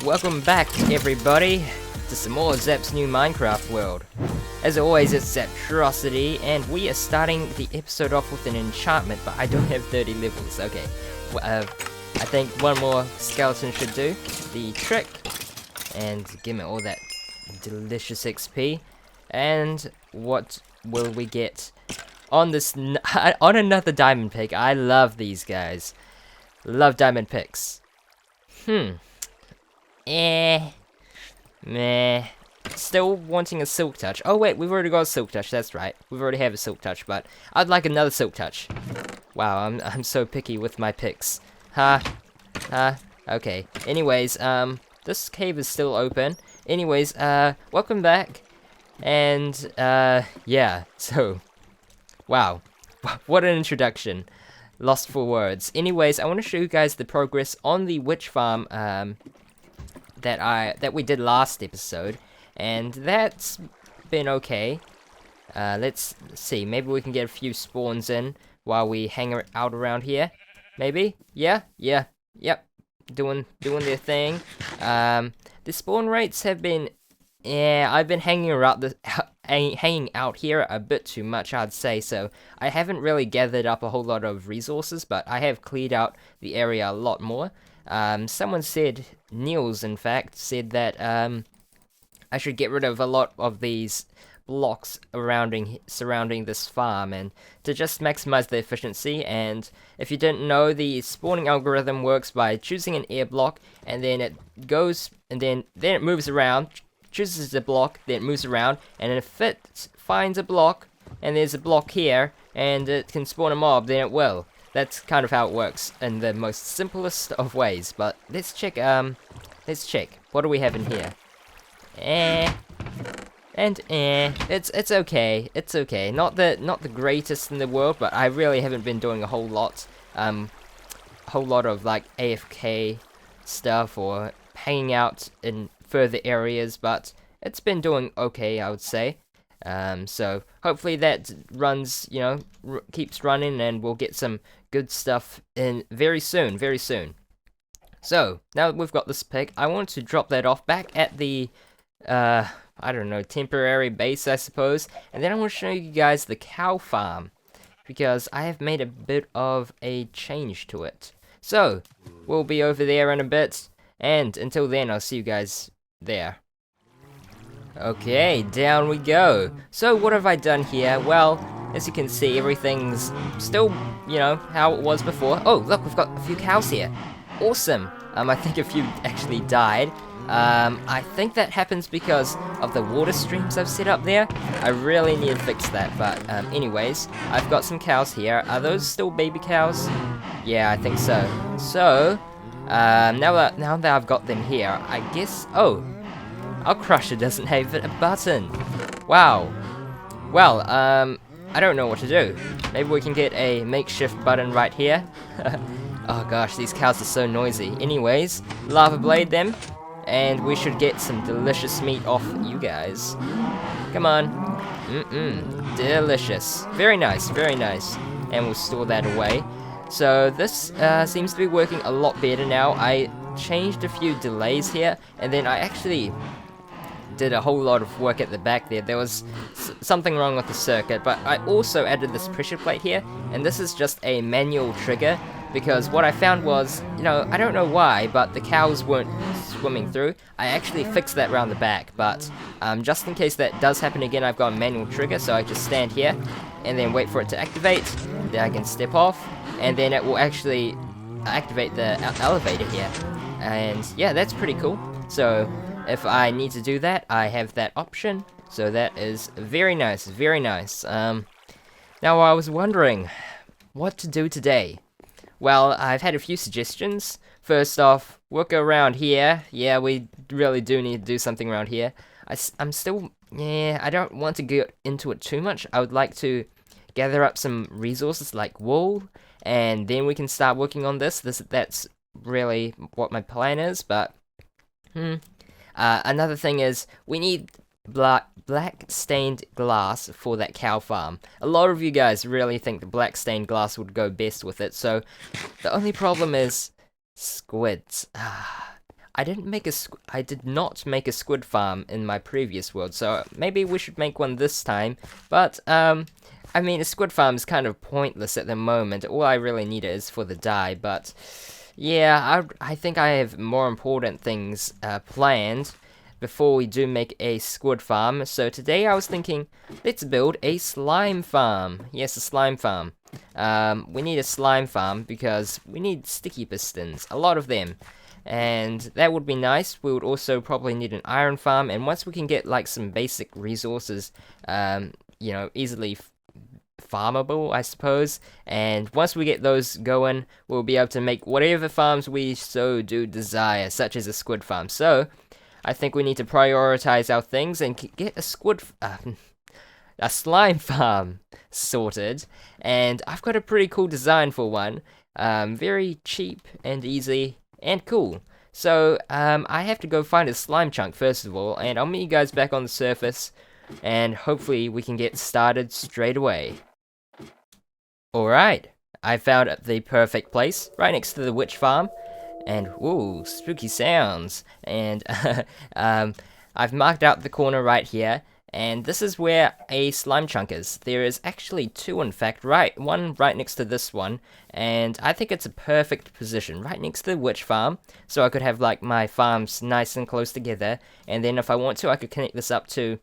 Welcome back, everybody, to some more Zap's new Minecraft world. As always, it's Xaptrosity, and we are starting the episode off with an enchantment, but I don't have 30 levels. Okay, I think one more skeleton should do the trick, and give me all that delicious XP. And what will we get on this? On another diamond pick. I love these guys. Love diamond picks. Meh. Still wanting a silk touch. Oh wait, we've already got a silk touch. That's right. We've already have a silk touch, but I'd like another silk touch. Wow, I'm so picky with my picks. Okay. Anyways, this cave is still open. Anyways, welcome back. And yeah. So, wow, what an introduction. Lost for words. Anyways, I want to show you guys the progress on the witch farm that we did last episode, and that's been okay. Let's see, maybe we can get a few spawns in while we hang out around here. Maybe? Yep. Doing their thing. The spawn rates have been, I've been hanging out here a bit too much, I'd say, so I haven't really gathered up a whole lot of resources, but I have cleared out the area a lot more. Someone said, Niels in fact, said that I should get rid of a lot of these blocks surrounding this farm, and to just maximize the efficiency. And if you didn't know, the spawning algorithm works by choosing an air block, and then it goes, and then it moves around, chooses a block, then it moves around, and if it finds a block, and there's a block here, and it can spawn a mob, then it will. That's kind of how it works in the most simplest of ways. But let's check. What do we have in here? It's okay. It's okay. Not the greatest in the world, but I really haven't been doing a whole lot of like AFK stuff or hanging out in further areas, but it's been doing okay, I would say. So hopefully that runs, keeps running, and we'll get some good stuff in very soon. So now that we've got this pick, I want to drop that off back at the I don't know, temporary base, I suppose, and then I want to show you guys the cow farm, because I have made a bit of a change to it. So we'll be over there in a bit, and until then, I'll see you guys there. Okay, down we go. So what have I done here? Well, as you can see, everything's still, how it was before. Oh, look, we've got a few cows here. Awesome. I think a few actually died. I think that happens because of the water streams I've set up there. I really need to fix that, but anyways, I've got some cows here. Are those still baby cows? Yeah, I think so. So, now that I've got them here, I guess, our crusher doesn't have a button. Wow. Well, I don't know what to do. Maybe we can get a makeshift button right here. Oh gosh, these cows are so noisy. Anyways, lava blade them, and we should get some delicious meat off you guys. Come on. Delicious. Very nice, very nice. And we'll store that away. So this seems to be working a lot better now. I changed a few delays here, and then I actually did a whole lot of work at the back there. There was something wrong with the circuit, but I also added this pressure plate here, and this is just a manual trigger, because what I found was, I don't know why, but the cows weren't swimming through. I actually fixed that around the back, but just in case that does happen again, I've got a manual trigger, so I just stand here and then wait for it to activate. Then I can step off, and then it will actually activate the elevator here. And yeah, that's pretty cool. So if I need to do that, I have that option. So that is very nice, very nice. Now I was wondering what to do today. Well, I've had a few suggestions. First off, work around here. Yeah, we really do need to do something around here. I'm still, I don't want to get into it too much. I would like to gather up some resources like wool, and then we can start working on this. That's really what my plan is, but another thing is we need black stained glass for that cow farm. A lot of you guys really think the black stained glass would go best with it, so the only problem is squids. I did not make a squid farm in my previous world, so maybe we should make one this time. But I mean, a squid farm is kind of pointless at the moment. All I really need is for the dye, but yeah, I think I have more important things planned before we do make a squid farm. So today I was thinking, let's build a slime farm. Yes, a slime farm. We need a slime farm because we need sticky pistons, a lot of them. And that would be nice. We would also probably need an iron farm, and once we can get like some basic resources, easily farmable, I suppose. And once we get those going, we'll be able to make whatever farms we so do desire, such as a squid farm. So I think we need to prioritize our things and get a slime farm sorted. And I've got a pretty cool design for one. Very cheap and easy and cool. So I have to go find a slime chunk first of all, and I'll meet you guys back on the surface, and hopefully we can get started straight away. Alright, I found the perfect place, right next to the witch farm. And, ooh, spooky sounds. And, I've marked out the corner right here, and this is where a slime chunk is. There is actually two, in fact, one right next to this one, and I think it's a perfect position, right next to the witch farm, so I could have, like, my farms nice and close together, and then if I want to, I could connect this up to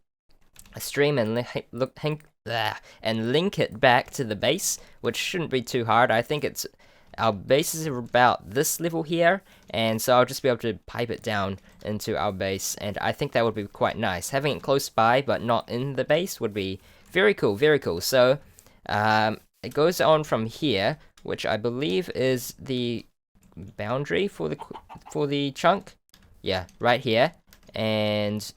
a stream and link it back to the base, which shouldn't be too hard. I think our bases are about this level here, and so I'll just be able to pipe it down into our base, and I think that would be quite nice. Having it close by, but not in the base, would be very cool, very cool. So, it goes on from here, which I believe is the boundary for the chunk. Yeah, right here, and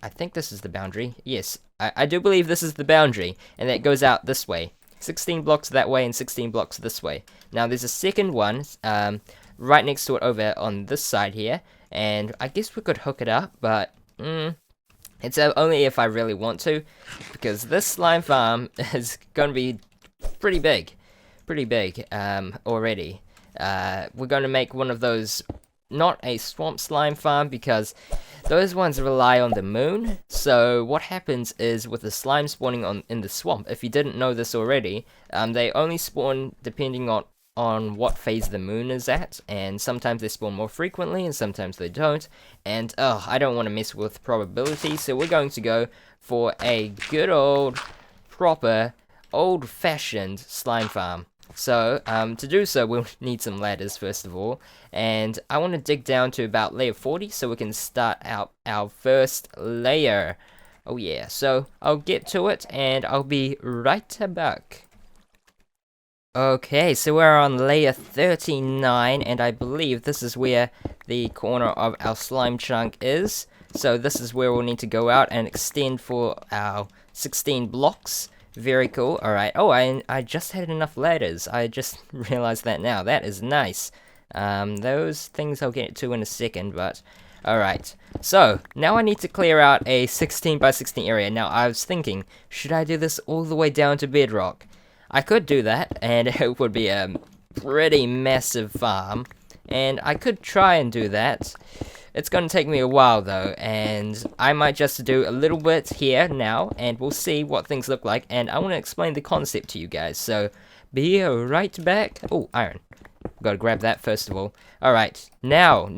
I think this is the boundary. Yes, I do believe this is the boundary, and that goes out this way. 16 blocks that way and 16 blocks this way. Now there's a second one right next to it over on this side here, and I guess we could hook it up, but it's only if I really want to, because this slime farm is going to be pretty big already. We're going to make one of those, not a swamp slime farm, because those ones rely on the moon. So what happens is with the slime spawning in the swamp, if you didn't know this already, they only spawn depending on what phase the moon is at, and sometimes they spawn more frequently and sometimes they don't, and I don't want to mess with probability, so we're going to go for a good old proper old-fashioned slime farm. So, to do so, we'll need some ladders, first of all, and I want to dig down to about layer 40, so we can start out our first layer. Oh yeah, so I'll get to it, and I'll be right back. Okay, so we're on layer 39, and I believe this is where the corner of our slime chunk is. So this is where we'll need to go out and extend for our 16 blocks. Very cool. Alright. Oh, I just had enough ladders. I just realized that now. That is nice. Those things I'll get to in a second, but... Alright. So, now I need to clear out a 16 by 16 area. Now, I was thinking, should I do this all the way down to bedrock? I could do that, and it would be a pretty massive farm. And I could try and do that. It's going to take me a while though, and I might just do a little bit here now, and we'll see what things look like, and I want to explain the concept to you guys, so be right back. Oh, iron. Gotta grab that first of all. Alright, now,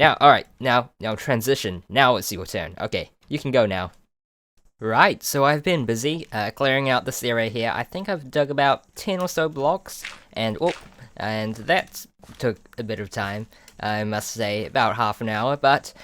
transition. Now it's your turn. Okay, you can go now. Right, so I've been busy clearing out this area here. I think I've dug about 10 or so blocks, and that took a bit of time. I must say, about half an hour, but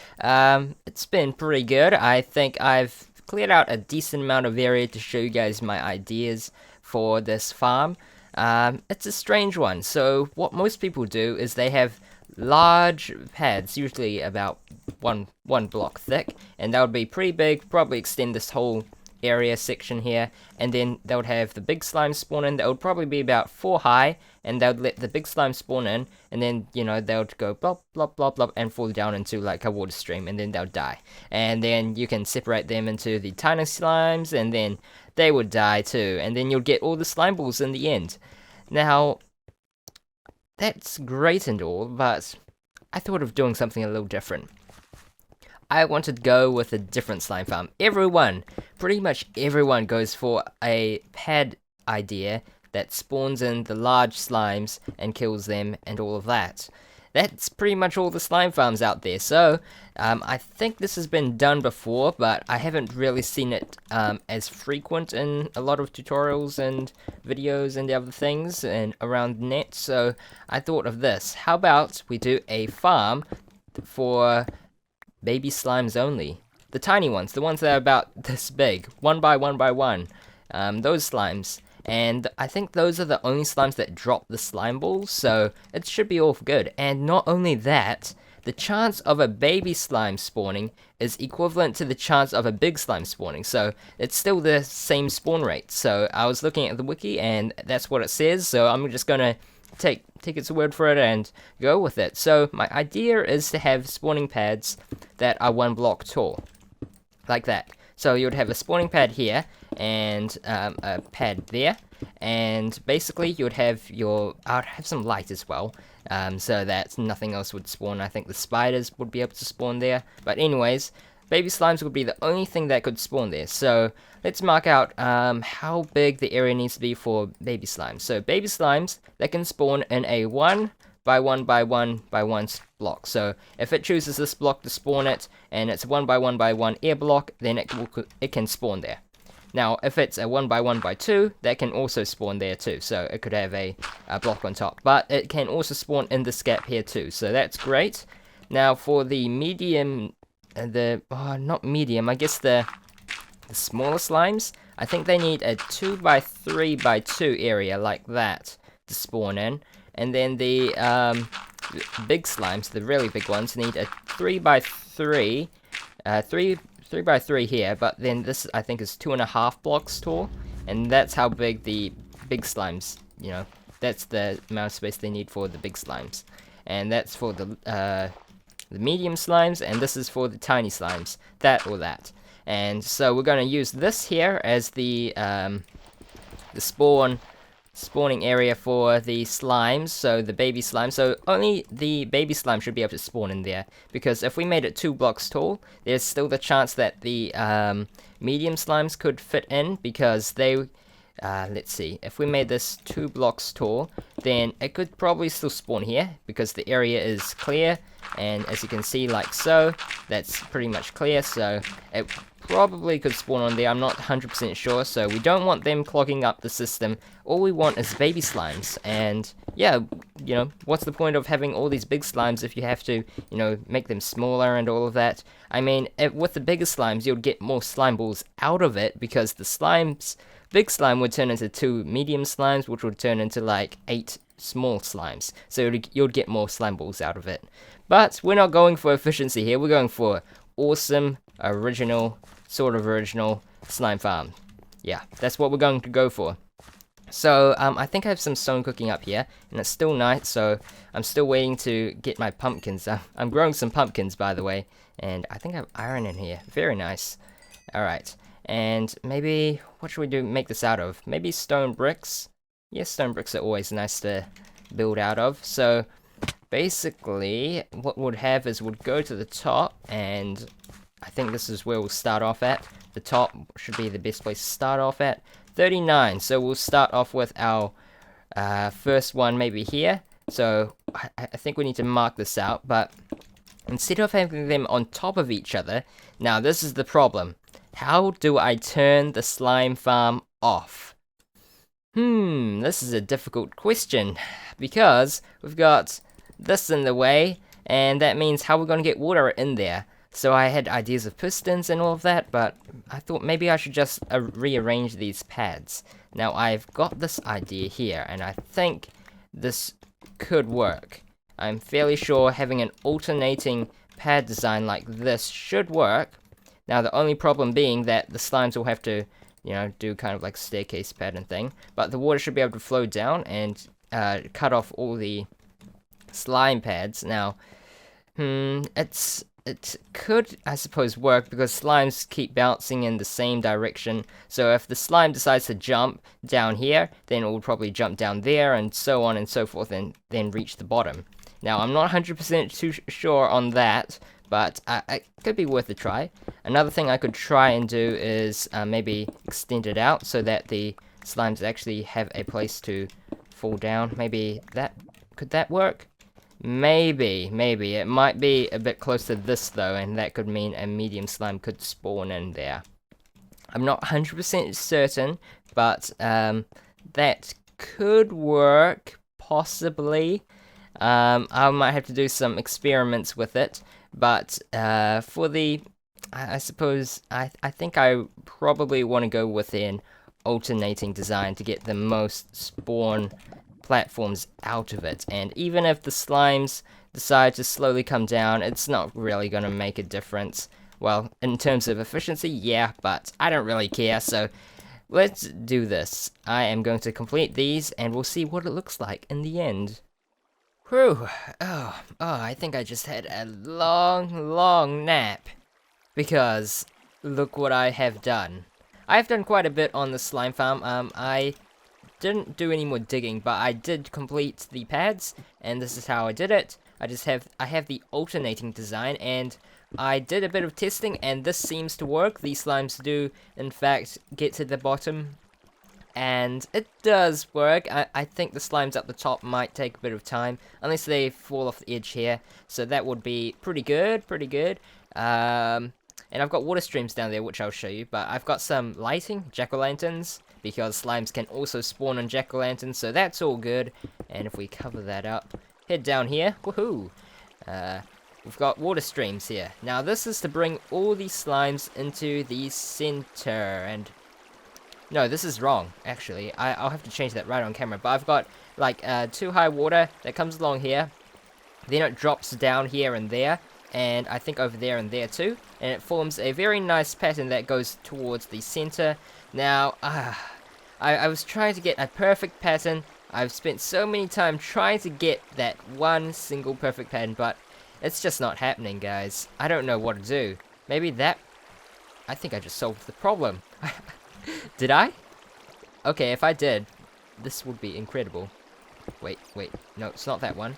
it's been pretty good. I think I've cleared out a decent amount of area to show you guys my ideas for this farm. It's a strange one. So what most people do is they have large pads, usually about one block thick, and that would be pretty big, probably extend this whole area section here, and then they would have the big slime spawn in that would probably be about 4 high, and they would let the big slime spawn in, and then, you know, they would go blop, blop, blop, blop, and fall down into like a water stream, and then they'll die. And then you can separate them into the tiny slimes, and then they would die too, and then you'll get all the slime balls in the end. Now, that's great and all, but I thought of doing something a little different. I wanted to go with a different slime farm. Pretty much everyone goes for a pad idea that spawns in the large slimes and kills them and all of that. That's pretty much all the slime farms out there. So, I think this has been done before, but I haven't really seen it as frequent in a lot of tutorials and videos and other things and around the net. So, I thought of this. How about we do a farm for baby slimes only? The tiny ones, the ones that are about this big, one by one by one. Those slimes. And I think those are the only slimes that drop the slime balls, so it should be all good. And not only that, the chance of a baby slime spawning is equivalent to the chance of a big slime spawning, so it's still the same spawn rate. So I was looking at the wiki, and that's what it says, so I'm just gonna take its word for it and go with it. So my idea is to have spawning pads that are 1 block tall, like that. So you would have a spawning pad here, and a pad there, and basically you would have I'd have some light as well, so that nothing else would spawn. I think the spiders would be able to spawn there, but anyways, baby slimes would be the only thing that could spawn there. So let's mark out how big the area needs to be for baby slimes. So baby slimes that can spawn in a 1 by 1 by 1 by 1 block. So if it chooses this block to spawn it, and it's 1 by 1 by 1 air block, then it can spawn there. Now, if it's a 1 by 1 by 2, that can also spawn there too. So it could have a block on top, but it can also spawn in this gap here too. So that's great. Now for the medium, not medium, I guess the smaller slimes, I think they need a 2 by 3 by 2 area like that to spawn in. And then the big slimes, the really big ones, need a 3 by 3, 3 by 3 here, but then this I think is 2.5 blocks tall, and that's how big the big slimes, that's the amount of space they need for the big slimes. And that's for the medium slimes, and this is for the tiny slimes, that or that. And so we're going to use this here as the spawning area for the slimes, so the baby slime. So only the baby slime should be able to spawn in there, because if we made it 2 blocks tall, there's still the chance that the medium slimes could fit in, because they let's see, if we made this 2 blocks tall, then it could probably still spawn here, because the area is clear, and as you can see, like so, that's pretty much clear, so it probably could spawn on there. I'm not 100% sure, so we don't want them clogging up the system. All we want is baby slimes, and yeah, what's the point of having all these big slimes if you have to, make them smaller and all of that? I mean, with the bigger slimes, you'd get more slime balls out of it, because the big slime would turn into 2 medium slimes, which would turn into like 8 small slimes, so you'd get more slime balls out of it. But we're not going for efficiency here, we're going for awesome, original slime farm. Yeah, that's what we're going to go for. So, I think I have some stone cooking up here, and it's still night, so I'm still waiting to get my pumpkins. I'm growing some pumpkins, by the way, and I think I have iron in here. Very nice. Alright, and maybe, what should we make this out of? Maybe stone bricks? Yes, stone bricks are always nice to build out of. So, basically, what we'd have is we'd go to the top, and I think this is where we'll start off at. The top should be the best place to start off at. 39, so we'll start off with our first one maybe here. So I think we need to mark this out, but instead of having them on top of each other, now this is the problem. How do I turn the slime farm off? This is a difficult question, because we've got this in the way, and that means how we're going to get water in there. So I had ideas of pistons and all of that, but I thought maybe I should just rearrange these pads. Now I've got this idea here, and I think this could work. I'm fairly sure having an alternating pad design like this should work. Now the only problem being that the slimes will have to, do kind of like a staircase pattern thing, but the water should be able to flow down and cut off all the slime pads. Now, it could, I suppose, work, because slimes keep bouncing in the same direction. So if the slime decides to jump down here, then it will probably jump down there, and so on and so forth, and then reach the bottom. Now, I'm not 100% too sure on that, but it could be worth a try. Another thing I could try and do is maybe extend it out so that the slimes actually have a place to fall down. Maybe could that work? Maybe. It might be a bit close to this though, and that could mean a medium slime could spawn in there. I'm not 100% certain, but that could work, possibly. I might have to do some experiments with it, but for the, I suppose, I think I probably want to go with an alternating design to get the most spawn platforms out of it. And even if the slimes decide to slowly come down, it's not really going to make a difference. Well, in terms of efficiency, yeah, but I don't really care, so let's do this. I am going to complete these, and we'll see what it looks like in the end. Whew. Oh, I think I just had a long nap. Because, look what I have done. I've done quite a bit on the slime farm. I didn't do any more digging, but I did complete the pads, and this is how I did it. I have the alternating design, and I did a bit of testing, and this seems to work. These slimes do, in fact, get to the bottom, and it does work. I think the slimes up the top might take a bit of time, unless they fall off the edge here, so that would be pretty good. And I've got water streams down there, which I'll show you, but I've got some lighting, jack-o'-lanterns, because slimes can also spawn on jack-o'-lanterns, so that's all good. And if we cover that up, head down here, woohoo! We've got water streams here. Now this is to bring all these slimes into the center, and no, this is wrong, actually. I'll have to change that right on camera, but I've got like too high water that comes along here, then it drops down here and there, and I think over there and there too, and it forms a very nice pattern that goes towards the center. Now, I was trying to get a perfect pattern. I've spent so many time trying to get that one single perfect pattern, but it's just not happening, guys. I don't know what to do. Maybe that... I think I just solved the problem. Did I? Okay, if I did, this would be incredible. Wait, no, it's not that one.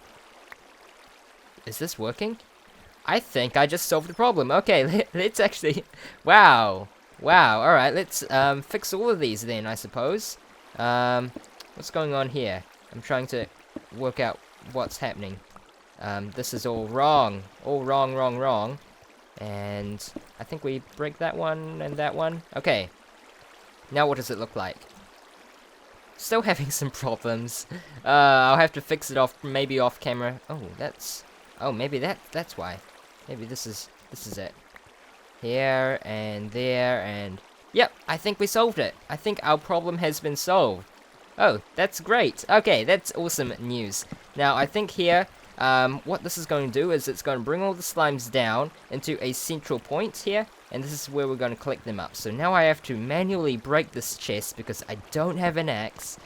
Is this working? I think I just solved the problem. Okay, let's actually... Wow, alright, let's fix all of these then, I suppose. What's going on here? I'm trying to work out what's happening. This is all wrong. All wrong. And I think we break that one and that one. Okay. Now what does it look like? Still having some problems. I'll have to fix it maybe off camera. Oh, that's... Oh, maybe that's why. Maybe this is it. Here and there and... Yep, I think we solved it. I think our problem has been solved. Oh, that's great. Okay, that's awesome news. Now, I think here, what this is going to do is it's going to bring all the slimes down into a central point here, and this is where we're going to collect them up. So now I have to manually break this chest because I don't have an axe,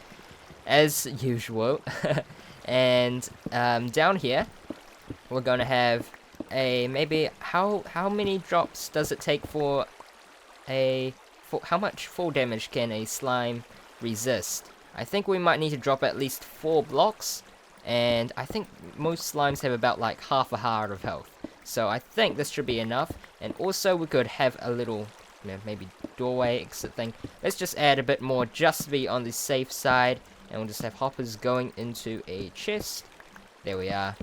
as usual. And down here, we're going to have a maybe how many drops does it take for how much fall damage can a slime resist? I think we might need to drop at least 4 blocks, and I think most slimes have about like half a heart of health. So I think this should be enough, and also we could have a little, you know, maybe doorway exit thing. Let's just add a bit more just to be on the safe side, and we'll just have hoppers going into a chest. There we are.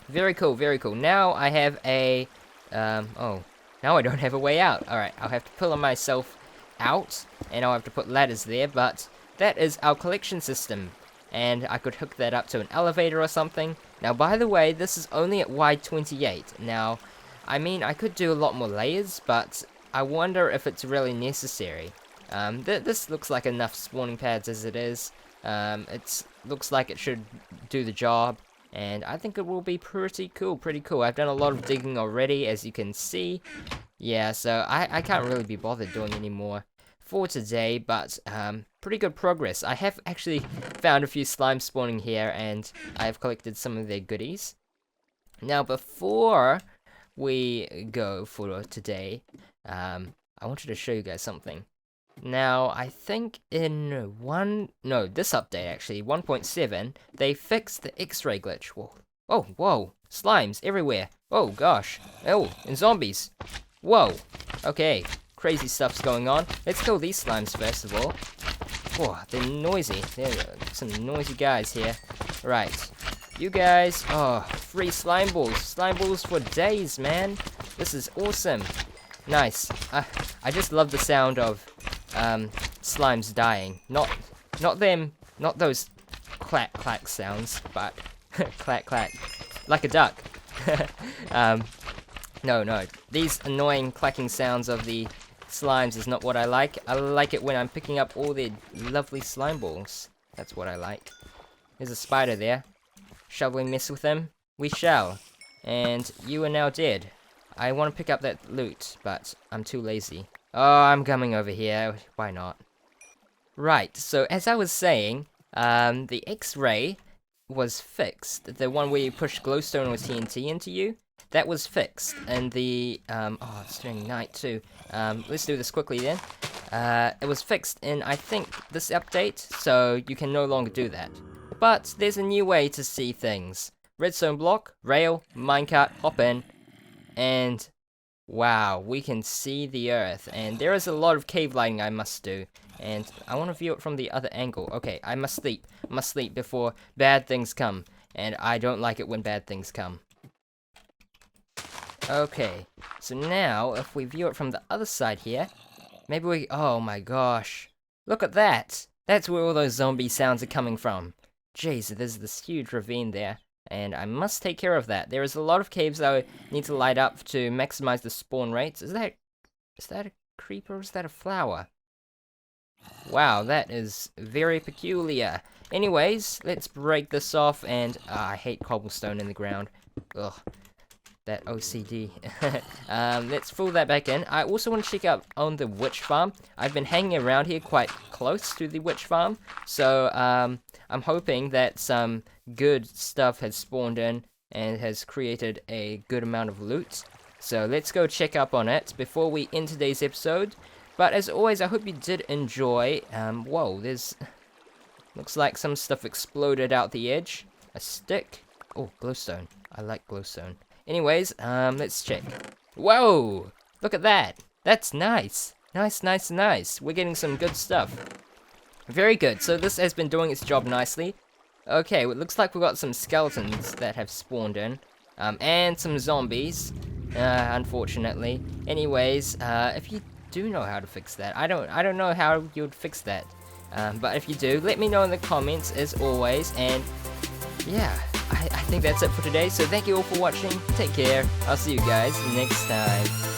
Very cool. Now I have a, oh, now I don't have a way out. Alright, I'll have to pull myself out, and I'll have to put ladders there, but that is our collection system. And I could hook that up to an elevator or something. Now, by the way, this is only at wide 28. Now, I mean, I could do a lot more layers, but I wonder if it's really necessary. This looks like enough spawning pads as it is. It looks like it should do the job. And I think it will be pretty cool. I've done a lot of digging already, as you can see. Yeah, so I can't really be bothered doing any more for today, but pretty good progress. I have actually found a few slimes spawning here, and I have collected some of their goodies. Now, before we go for today, I wanted to show you guys something. Now, I think in this update actually, 1.7, they fixed the X-ray glitch. Whoa, slimes everywhere. Oh gosh. Oh, and zombies. Whoa. Okay. Crazy stuff's going on. Let's kill these slimes first of all. Oh, they're noisy. There are some noisy guys here. Right. You guys. Oh, free slime balls. Slime balls for days, man. This is awesome. Nice. I just love the sound of slimes dying. Not them. Not those clack clack sounds, but clack clack. Like a duck. No. These annoying clacking sounds of the slimes is not what I like. I like it when I'm picking up all the lovely slime balls. That's what I like. There's a spider there. Shall we mess with him? We shall. And you are now dead. I want to pick up that loot, but I'm too lazy. Oh, I'm coming over here. Why not? Right, so as I was saying, the X-ray was fixed. The one where you push glowstone or TNT into you, that was fixed. And the, oh, it's turning night too. Let's do this quickly then. It was fixed in, I think, this update, so you can no longer do that. But there's a new way to see things. Redstone block, rail, minecart, hop in, and wow, we can see the earth. And there is a lot of cave lighting I must do. And I want to view it from the other angle. Okay, I must sleep. Must sleep before bad things come. And I don't like it when bad things come. Okay, so now if we view it from the other side here, maybe we... Oh my gosh. Look at that. That's where all those zombie sounds are coming from. Jeez, there's this huge ravine there. And I must take care of that. There is a lot of caves I need to light up to maximize the spawn rates. Is that a creeper or is that a flower? Wow, that is very peculiar. Anyways, let's break this off, and I hate cobblestone in the ground. Ugh, that OCD. Let's fill that back in. I also want to check out on the witch farm. I've been hanging around here quite close to the witch farm, so I'm hoping that some good stuff has spawned in and has created a good amount of loot. So let's go check up on it before we end today's episode. But as always, I hope you did enjoy. Whoa, there's... Looks like some stuff exploded out the edge. A stick. Oh, glowstone. I like glowstone. Anyways, let's check. Whoa! Look at that. That's nice. Nice. We're getting some good stuff. Very good. So this has been doing its job nicely. Okay, well, it looks like we've got some skeletons that have spawned in. And some zombies. Unfortunately. Anyways, if you do know how to fix that. I don't know how you'd fix that. But if you do, let me know in the comments as always. And yeah, I think that's it for today. So thank you all for watching. Take care. I'll see you guys next time.